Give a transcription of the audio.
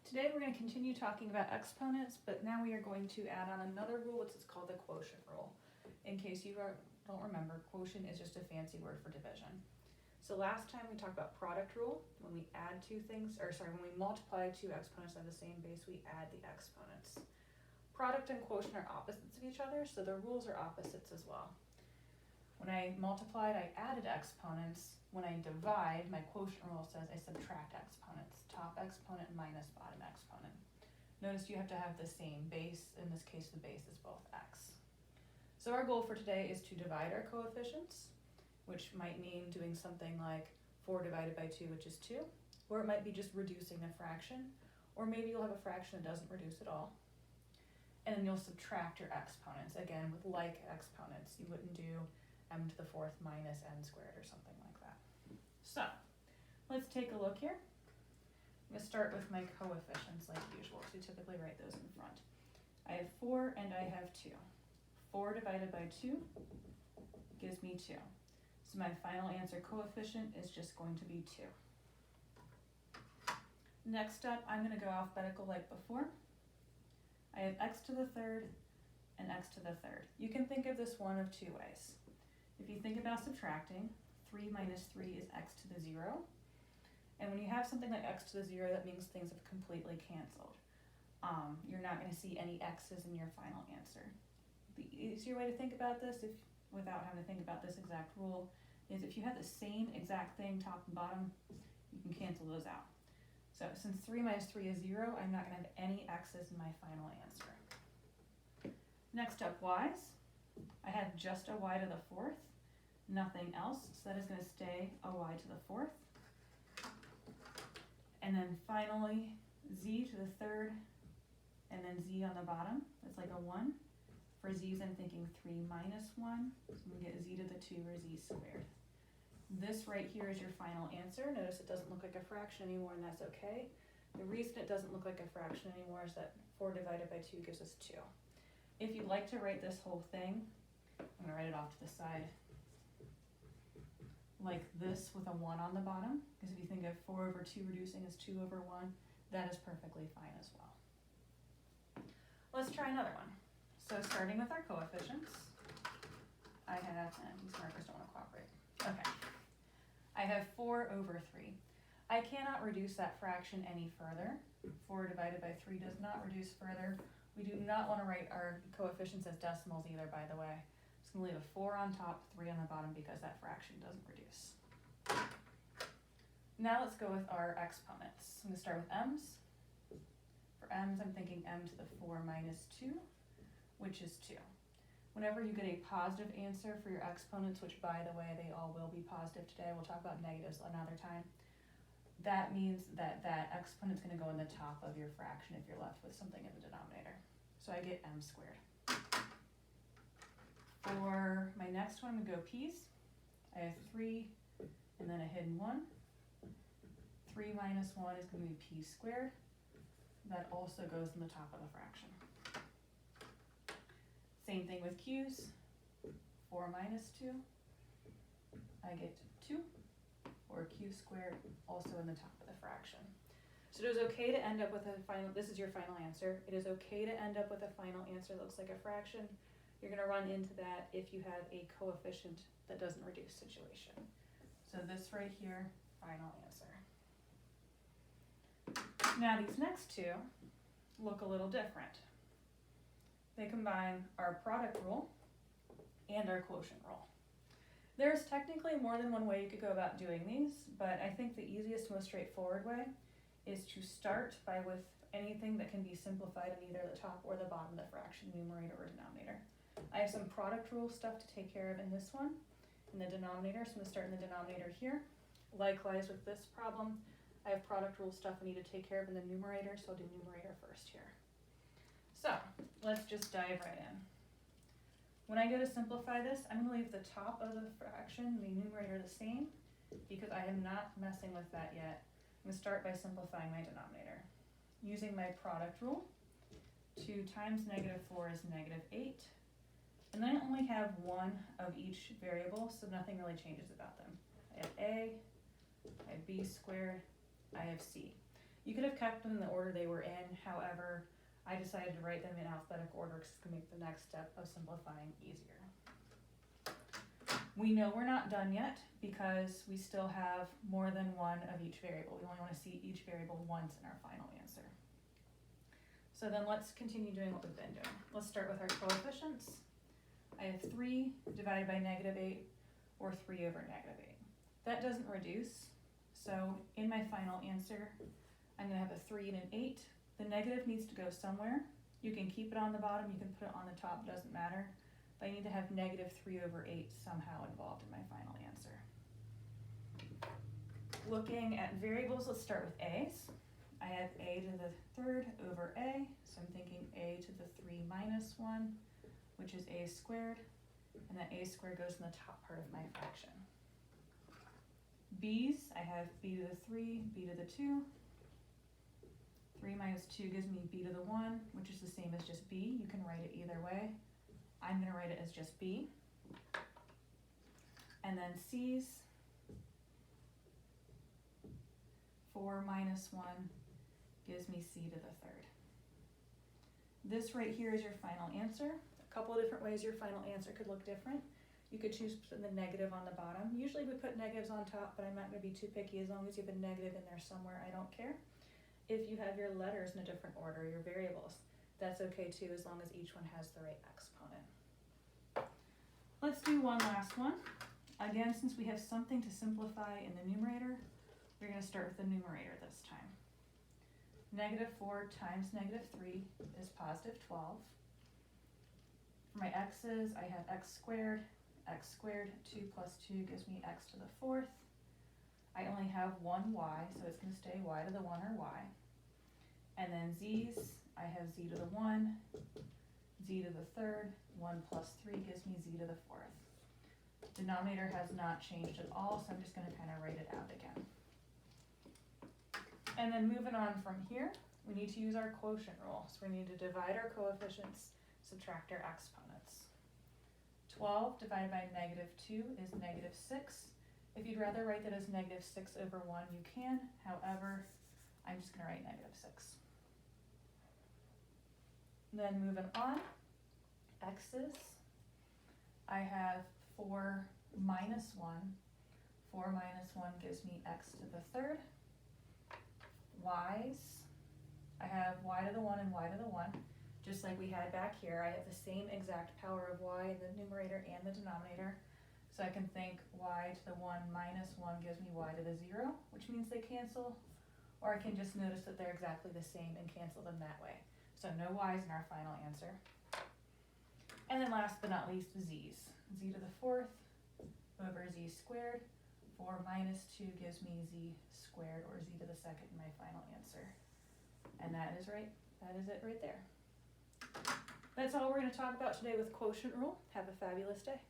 Today we're going to continue talking about exponents, but now we are going to add on another rule, which is called the quotient rule. In case you don't remember, quotient is just a fancy word for division. So last time we talked about product rule. When we add when we multiply two exponents of the same base, we add the exponents. Product and quotient are opposites of each other, so the rules are opposites as well. When I multiplied, I added exponents. When I divide, my quotient rule says I subtract exponents, top exponent minus bottom exponent. Notice you have to have the same base. In this case, the base is both x. So our goal for today is to divide our coefficients, which might mean doing something like 4 divided by 2, which is 2, or it might be just reducing a fraction, or maybe you'll have a fraction that doesn't reduce at all. And then you'll subtract your exponents, again, with like exponents. You wouldn't do m to the fourth minus n squared or something like that. So let's take a look here. I'm going to start with my coefficients like usual, so we typically write those in front. I have 4 and I have 2. 4 divided by 2 gives me 2. So my final answer coefficient is just going to be 2. Next up, I'm going to go alphabetical like before. I have x to the third and x to the third. You can think of this one of two ways. If you think about subtracting, 3 minus 3 is x to the 0. And when you have something like x to the 0, that means things have completely canceled. You're not going to see any x's in your final answer. The easier way to think about this, without having to think about this exact rule, is if you have the same exact thing top and bottom, you can cancel those out. So since 3 minus 3 is 0, I'm not going to have any x's in my final answer. Next up, y's. I have just a y to the fourth, nothing else, so that is going to stay a y to the fourth. And then finally, z to the third, and then z on the bottom. That's like a 1. For z's, I'm thinking 3 minus 1, so I'm going to get z to the 2, or z squared. This right here is your final answer. Notice it doesn't look like a fraction anymore, and that's okay. The reason it doesn't look like a fraction anymore is that 4 divided by 2 gives us 2. If you'd like to write this whole thing, I'm going to write it off to the side like this with a 1 on the bottom, because if you think of 4 over 2 reducing as 2 over 1, that is perfectly fine as well. Let's try another one. So starting with our coefficients, I have, and these markers don't want to cooperate. Okay. I have 4 over 3. I cannot reduce that fraction any further. 4 divided by 3 does not reduce further. We do not want to write our coefficients as decimals either, by the way. Just going to leave a 4 on top, 3 on the bottom, because that fraction doesn't reduce. Now let's go with our exponents. I'm going to start with m's. For m's, I'm thinking m to the 4 minus 2, which is 2. Whenever you get a positive answer for your exponents, which by the way, they all will be positive today, we'll talk about negatives another time, that means that that exponent's going to go in the top of your fraction if you're left with something in the denominator. So I get m squared. For my next one, I'm going to go p's. I have 3 and then a hidden 1. 3 minus 1 is going to be p squared. That also goes in the top of the fraction. Same thing with q's. 4 minus 2, I get 2, or q squared, also in the top of the fraction. So it is okay to end up with a final, this is your final answer. It is okay to end up with a final answer that looks like a fraction. You're going to run into that if you have a coefficient that doesn't reduce situation. So this right here, final answer. Now these next two look a little different. They combine our product rule and our quotient rule. There's technically more than one way you could go about doing these, but I think the easiest, most straightforward way is to start with anything that can be simplified in either the top or the bottom of the fraction, numerator or denominator. I have some product rule stuff to take care of in this one, in the denominator, so I'm going to start in the denominator here. Likewise with this problem, I have product rule stuff I need to take care of in the numerator, so I'll do numerator first here. So let's just dive right in. When I go to simplify this, I'm going to leave the top of the fraction, the numerator, the same, because I am not messing with that yet. I'm going to start by simplifying my denominator. Using my product rule, 2 times negative 4 is negative 8. And then I only have one of each variable, so nothing really changes about them. I have a, I have b squared, I have c. You could have kept them in the order they were in, however, I decided to write them in alphabetical order because it's going to make the next step of simplifying easier. We know we're not done yet because we still have more than one of each variable. We only want to see each variable once in our final answer. So then let's continue doing what we've been doing. Let's start with our coefficients. I have 3 divided by -8 or 3 over -8. That doesn't reduce, so in my final answer, I'm going to have a 3 and an 8. The negative needs to go somewhere. You can keep it on the bottom, you can put it on the top, doesn't matter. But I need to have -3 over 8 somehow involved in my final answer. Looking at variables, let's start with a's. I have a to the 3rd over a, so I'm thinking a to the 3 minus 1, which is a squared, and that a squared goes in the top part of my fraction. B's, I have b to the 3, b to the 2. 3 minus 2 gives me b to the 1, which is the same as just b. You can write it either way. I'm going to write it as just b. And then C's, 4 minus 1 gives me c to the 3rd. This right here is your final answer. A couple of different ways your final answer could look different. You could choose putting the negative on the bottom. Usually we put negatives on top, but I'm not going to be too picky. As long as you have a negative in there somewhere, I don't care. If you have your letters in a different order, your variables, that's okay too, as long as each one has the right exponent. Let's do one last one. Again, since we have something to simplify in the numerator, we're going to start with the numerator this time. -4 times -3 is positive 12. For my x's, I have x squared. 2 plus 2 gives me x to the 4th. I only have one y, so it's going to stay y to the 1 or y. And then z's, I have z to the 1, z to the 3rd, 1 plus 3 gives me z to the 4th. Denominator has not changed at all, so I'm just going to kind of write it out again. And then moving on from here, we need to use our quotient rule. So we need to divide our coefficients, subtract our exponents. 12 divided by -2 is -6. If you'd rather write that as -6 over 1, you can. However, I'm just going to write -6. Then moving on, x's, I have 4 minus 1. 4 minus 1 gives me x to the 3rd. Y's, I have y to the 1 and y to the 1. Just like we had back here, I have the same exact power of y in the numerator and the denominator. So I can think y to the 1 minus 1 gives me y to the 0, which means they cancel. Or I can just notice that they're exactly the same and cancel them that way. So no y's in our final answer. And then last but not least, z's. Z to the 4th over z squared. 4 minus 2 gives me z squared, or z to the 2nd in my final answer. And that is it right there. That's all we're going to talk about today with quotient rule. Have a fabulous day.